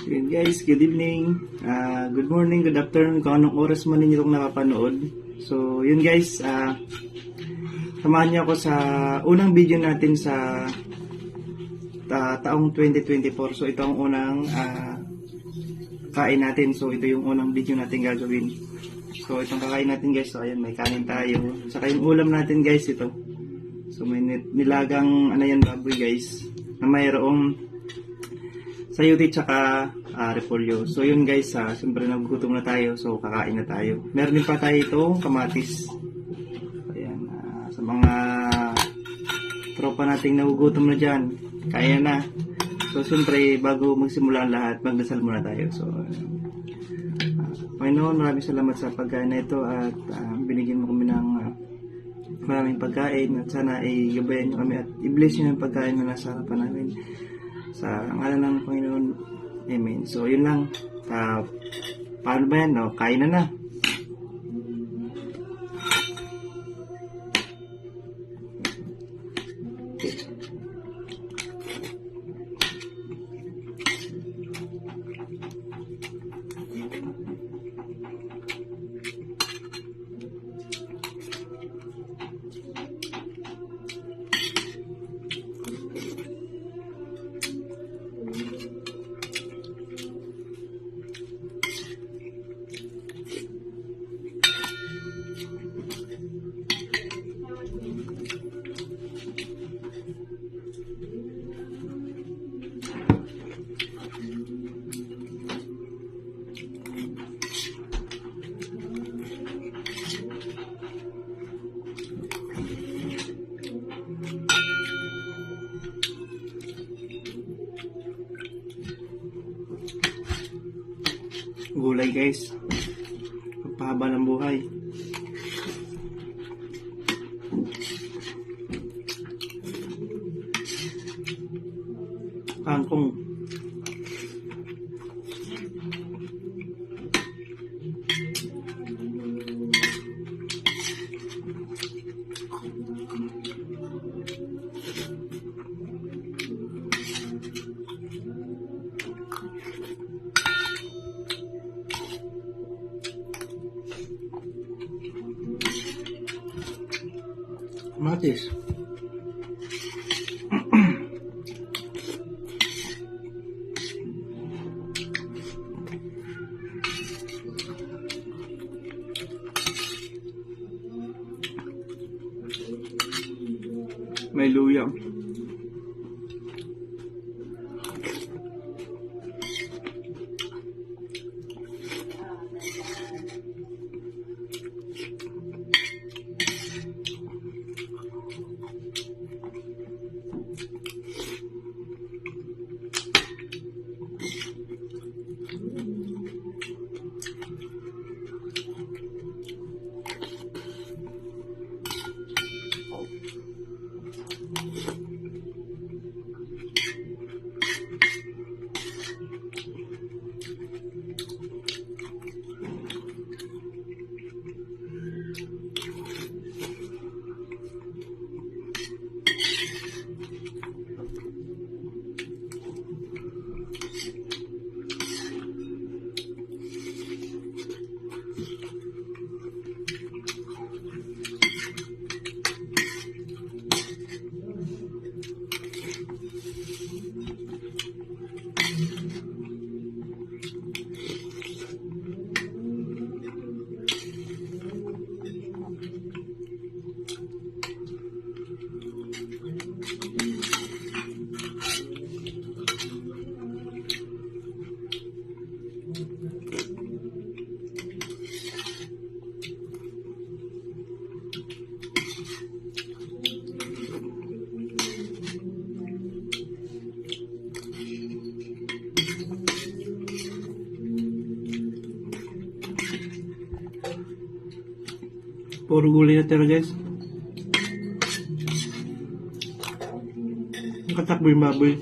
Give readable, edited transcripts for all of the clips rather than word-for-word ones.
Yun guys, good evening, good morning, good afternoon, kung anong oras man ninyo itong nakapanood. So yun guys, samahan niyo ako sa unang video natin sa taong 2024. So ito ang unang kain natin. So ito yung unang video natin gagawin. So itong kakain natin guys, so ayan, may kanin tayo. Saka yung ulam natin guys, ito. So may nilagang baboy guys, na mayroong sayuti tsaka repolyo. So yun guys, siyempre nagugutom na tayo, so kakain na tayo. Meron din pa tayo itong kamatis. Ayan, sa mga tropa nating nagugutom na dyan, kaya na. So siyempre bago magsimula ang lahat, magdasal muna tayo. So Panginoon, maraming salamat sa pagkain na ito at binigyan mo kami ng maraming pagkain at sana ay gabayan nyo kami at i-bless nyo yung pagkain na nasa harapan namin. Sa ngalan ng Panginoon, Amen. So yun lang. Paano ba yan? No? Kain na na. Gulay guys, pagpahaba ng buhay. Kangkong. Matis. May luya. Puro gulay na tira guys. Nakatakbo yung baboy.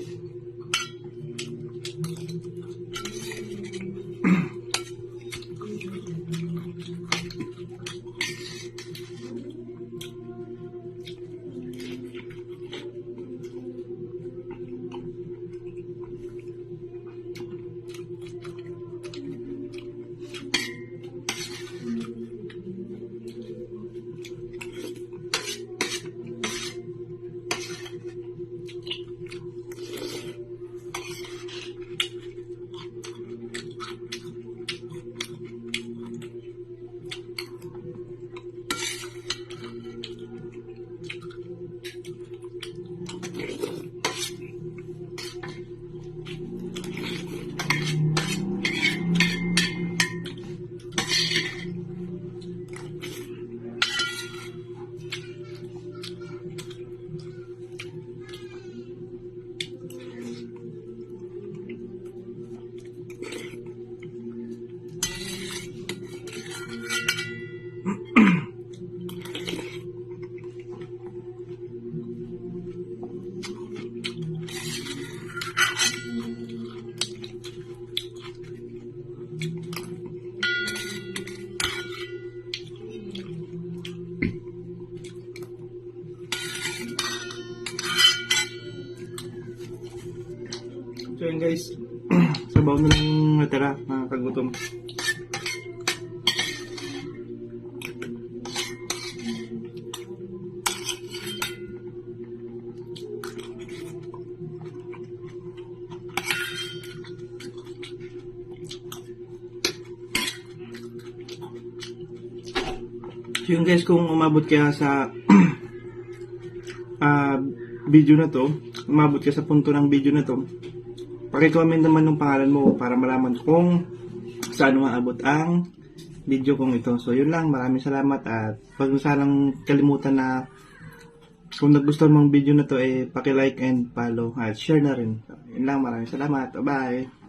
So yun guys, sabaw na lang natira, mga kagutom. So yun guys, kung umabot kaya sa video na to, umabot ka sa punto ng video na to, paki-comment naman ng pangalan mo para malaman kung saan maabot ang video kong ito. So yun lang, maraming salamat at pag sanang kalimutan na kung nagustuhan mong video na to, paki-like and follow at share na rin. So, yun lang, maraming salamat. Bye!